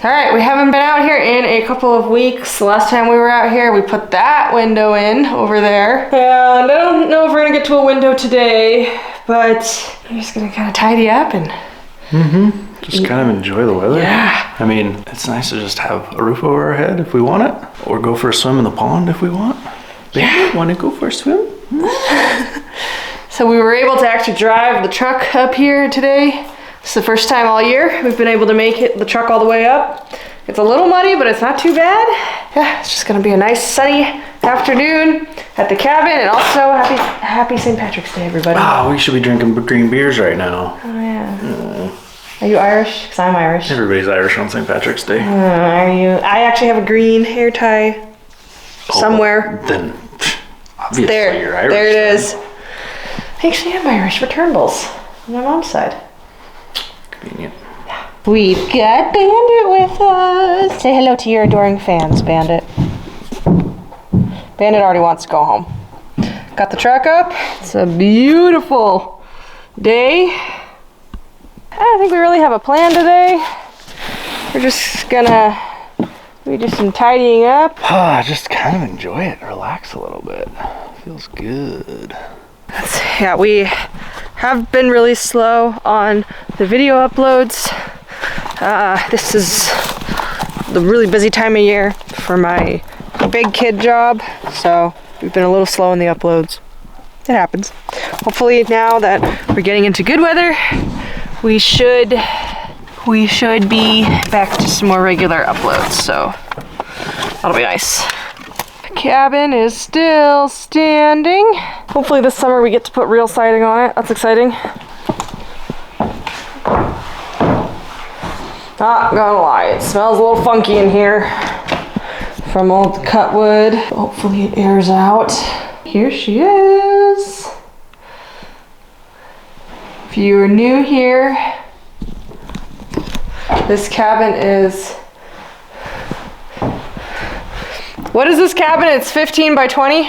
All right, we haven't been out here in a couple of weeks. The last time we were out here, we put that window in over there. And I don't know if we're gonna get to a window today, but I'm just gonna kind of tidy up and just kind of enjoy the weather. Yeah. I mean, it's nice to just have a roof over our head if we want it, or go for a swim in the pond if we want. Yeah. Want to go for a swim? So we were able to actually drive the truck up here today. It's the first time all year we've been able to make the truck all the way up. It's a little muddy, but it's not too bad. Yeah, it's just gonna be a nice sunny afternoon at the cabin, and also happy St. Patrick's Day, everybody. Oh, we should be drinking green beers right now. Oh yeah. Are you Irish? Because I'm Irish. Everybody's Irish on St. Patrick's Day. Are you? I actually have a green hair tie somewhere. Then, obviously There, you're Irish. there it is. I actually am Irish for Turnbulls on my mom's side. Convenient. We've got Bandit with us. Say hello to your adoring fans, Bandit. Bandit already wants to go home. Got the truck up. It's a beautiful day. I don't think we really have a plan today. We're just gonna do some tidying up. Just kind of enjoy it. Relax a little bit. Feels good. Yeah, we have been really slow on the video uploads. This is the really busy time of year for my big kid job, so we've been a little slow in the uploads. It happens. Hopefully now that we're getting into good weather, we should be back to some more regular uploads, so that'll be nice. Cabin is still standing. Hopefully this summer we get to put real siding on it. That's exciting. Not gonna lie, it smells a little funky in here from old cut wood. Hopefully it airs out. Here she is. If you are new here, this cabin is... What is this cabin? It's 15 by 20?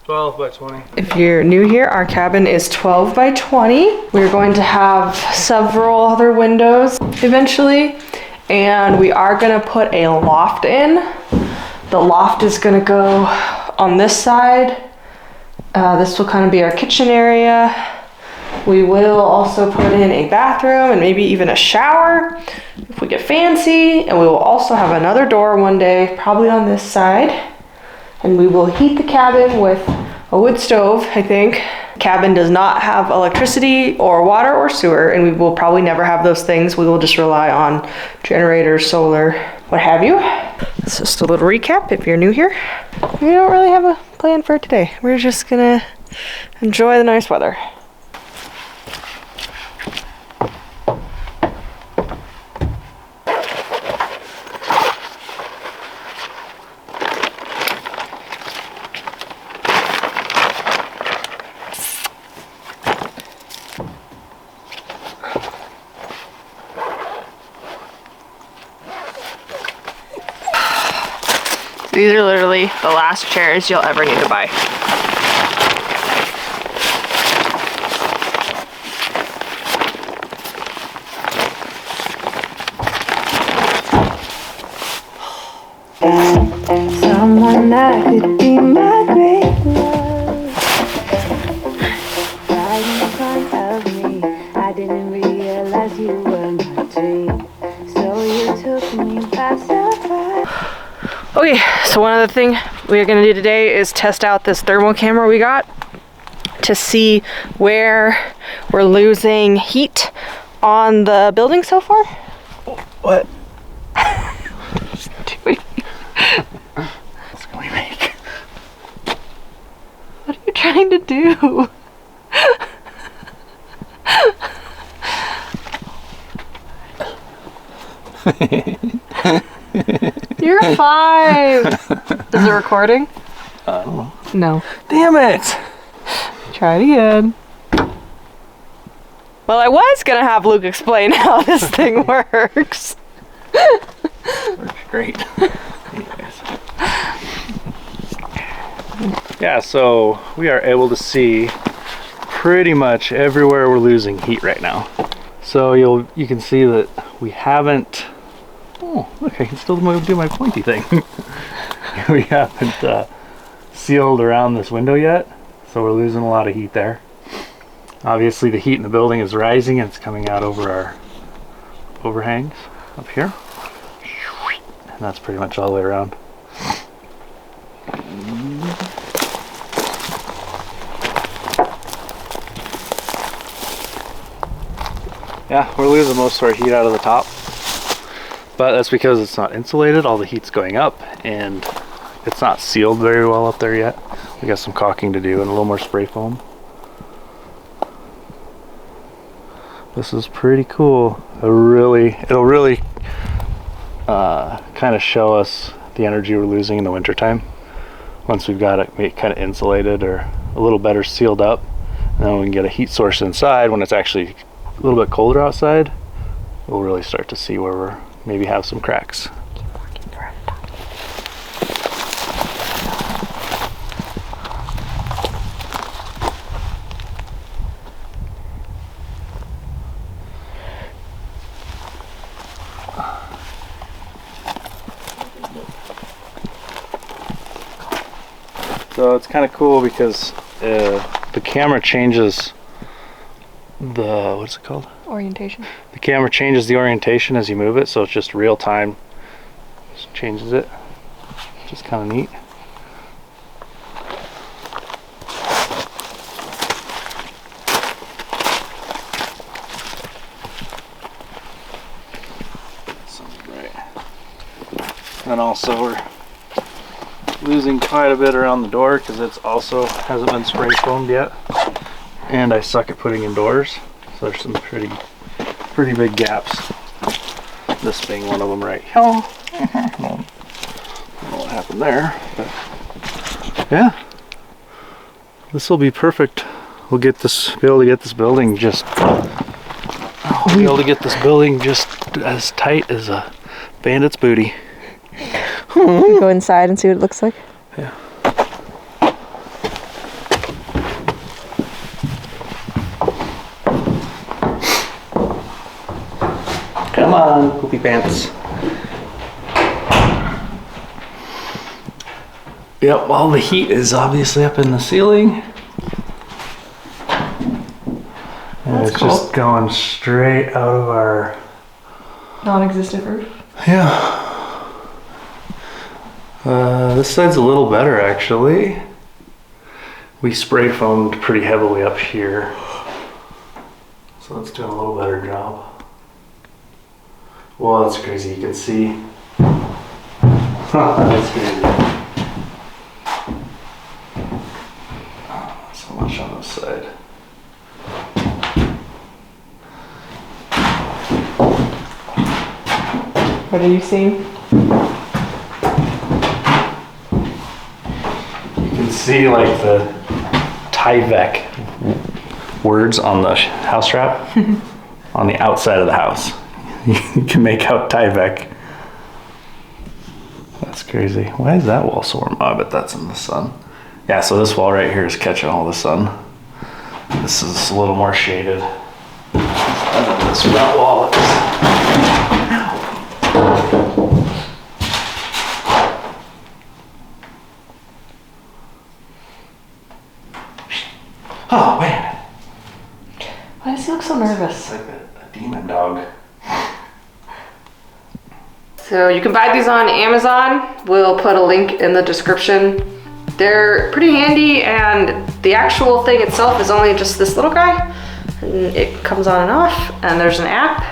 12 by 20. If you're new here, our cabin is 12 by 20. We're going to have several other windows eventually, and we are gonna put a loft in. The loft is gonna go on this side. This will kind of be our kitchen area. We will also put in a bathroom and maybe even a shower if we get fancy. And we will also have another door one day, probably on this side. And we will heat the cabin with a wood stove, I think. The cabin does not have electricity or water or sewer, and we will probably never have those things. We will just rely on generators, solar, what have you. It's just a little recap if you're new here. We don't really have a plan for today. We're just gonna enjoy the nice weather. These are literally the last chairs you'll ever need to buy. Someone that could be my great love, right in front of me. I didn't realize you were my dream, so you took me by surprise. Okay, so one other thing we're gonna do today is test out this thermal camera we got to see where we're losing heat on the building so far. What? Doing? What can we make? What are you trying to do? You're 5. Is it recording? I don't know. No. Damn it! Try it again. Well, I was gonna have Luke explain how this thing works. Works great. Anyways. Yeah, so we are able to see pretty much everywhere we're losing heat right now. So you can see that we haven't Oh, look, I can still do my pointy thing. We haven't sealed around this window yet, so we're losing a lot of heat there. Obviously the heat in the building is rising and it's coming out over our overhangs up here. And that's pretty much all the way around. Yeah, we're losing most of our heat out of the top. But that's because it's not insulated, all the heat's going up, and it's not sealed very well up there yet. We got some caulking to do and a little more spray foam. This is pretty cool. It'll really kind of show us the energy we're losing in the wintertime. Once we've got it kind of insulated or a little better sealed up, and then we can get a heat source inside when it's actually a little bit colder outside, we'll really start to see where we're maybe have some cracks. So it's kind of cool because the camera changes the, what's it called? Orientation. The camera changes the orientation as you move it, so it's just real time. Just changes it. Just kind of neat. And also we're losing quite a bit around the door because it's also hasn't been spray foamed yet, and I suck at putting in doors, so there's some pretty big gaps, this being one of them right here. I don't know what happened there, but yeah, this will be perfect. We'll be able to get this building just as tight as a bandit's booty. Go inside and see what it looks like. Yeah. Come on, poopy pants. Yep, all the heat is obviously up in the ceiling. And it's just going straight out of our Non-existent roof. Yeah. This side's a little better actually. We spray foamed pretty heavily up here, so it's doing a little better job. Well, that's crazy. You can see. That's crazy. Not so much on this side. What are you seeing? See like the Tyvek words on the house wrap on the outside of the house. You can make out Tyvek. That's crazy. Why is that wall so warm? Oh, I bet that's in the sun. Yeah, so this wall right here is catching all the sun. This is a little more shaded. And then this front wall is. Oh man. Why does he look so nervous? It's like a demon dog. So you can buy these on Amazon. We'll put a link in the description. They're pretty handy, and the actual thing itself is only just this little guy. And it comes on and off, and there's an app,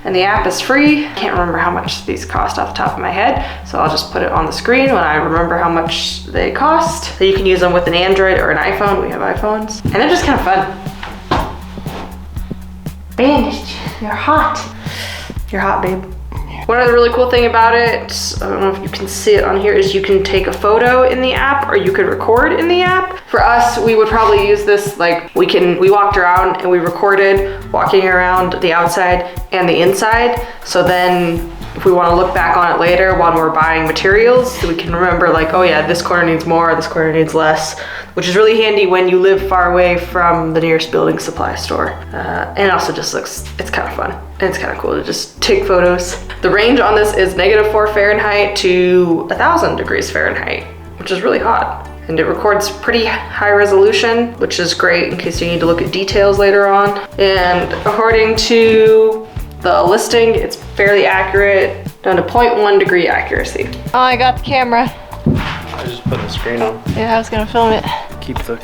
and the app is free. I can't remember how much these cost off the top of my head, so I'll just put it on the screen when I remember how much they cost. So you can use them with an Android or an iPhone. We have iPhones, and they're just kind of fun. Bandaged, you're hot. You're hot, babe. One other really cool thing about it, I don't know if you can see it on here, is you can take a photo in the app or you could record in the app. For us, we would probably use this, like we walked around and we recorded walking around the outside and the inside. So then if we want to look back on it later when we're buying materials, so we can remember like, oh yeah, this corner needs more, this corner needs less, which is really handy when you live far away from the nearest building supply store. And it also just looks, it's kind of fun. And it's kind of cool to just take photos. The range on this is -4 Fahrenheit to 1,000 degrees Fahrenheit, which is really hot. And it records pretty high resolution, which is great in case you need to look at details later on. And according to the listing, it's fairly accurate, down to 0.1 degree accuracy. Oh, I got the camera. I just put the screen on. Yeah, I was gonna film it. Keep the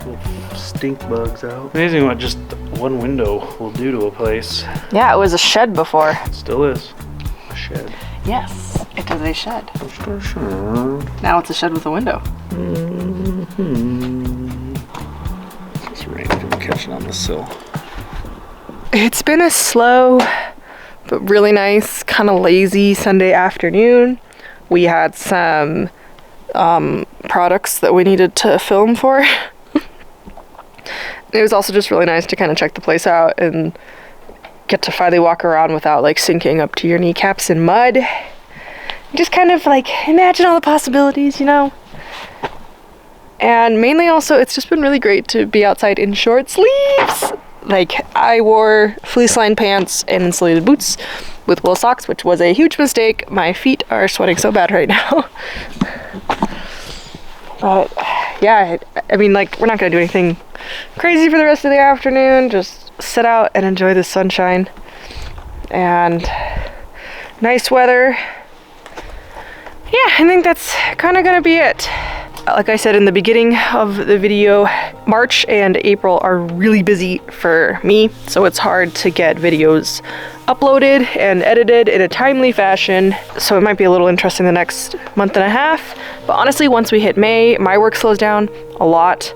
little stink bugs out. Amazing what just one window will do to a place. Yeah, it was a shed before. It still is. A shed. Yes, it is a shed. Now it's a shed with a window. This rain's been catching on the sill. It's been a slow, but really nice, kind of lazy Sunday afternoon. We had some products that we needed to film for. It was also just really nice to kind of check the place out and get to finally walk around without like sinking up to your kneecaps in mud. Just kind of like imagine all the possibilities, you know? And mainly also, it's just been really great to be outside in short sleeves. Like, I wore fleece-lined pants and insulated boots with wool socks, which was a huge mistake. My feet are sweating so bad right now. But yeah, I mean, like, we're not gonna do anything crazy for the rest of the afternoon. Just sit out and enjoy the sunshine and nice weather. Yeah, I think that's kind of gonna be it. Like I said in the beginning of the video, March and April are really busy for me, so it's hard to get videos uploaded and edited in a timely fashion, so it might be a little interesting the next month and a half. But honestly, once we hit May, my work slows down a lot,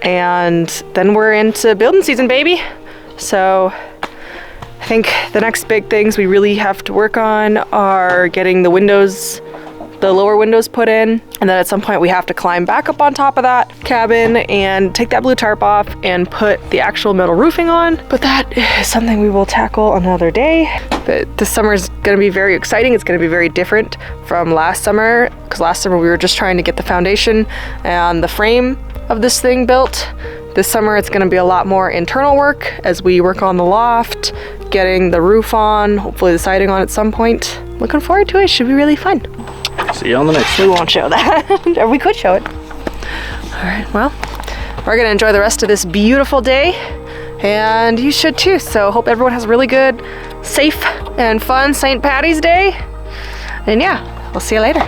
and then we're into building season, baby. So I think the next big things we really have to work on are getting the windows, the lower windows put in, and then at some point we have to climb back up on top of that cabin and take that blue tarp off and put the actual metal roofing on. But that is something we will tackle another day. But this summer is going to be very exciting. It's going to be very different from last summer, because last summer we were just trying to get the foundation and the frame of this thing built. This summer it's going to be a lot more internal work as we work on the loft, getting the roof on, hopefully the siding on at some point. Looking forward to it. It should be really fun. See you on the next one. We won't show that. Or we could show it. All right, well, we're gonna enjoy the rest of this beautiful day, and you should too. So hope everyone has a really good, safe, and fun St. Patty's Day. And yeah, we'll see you later.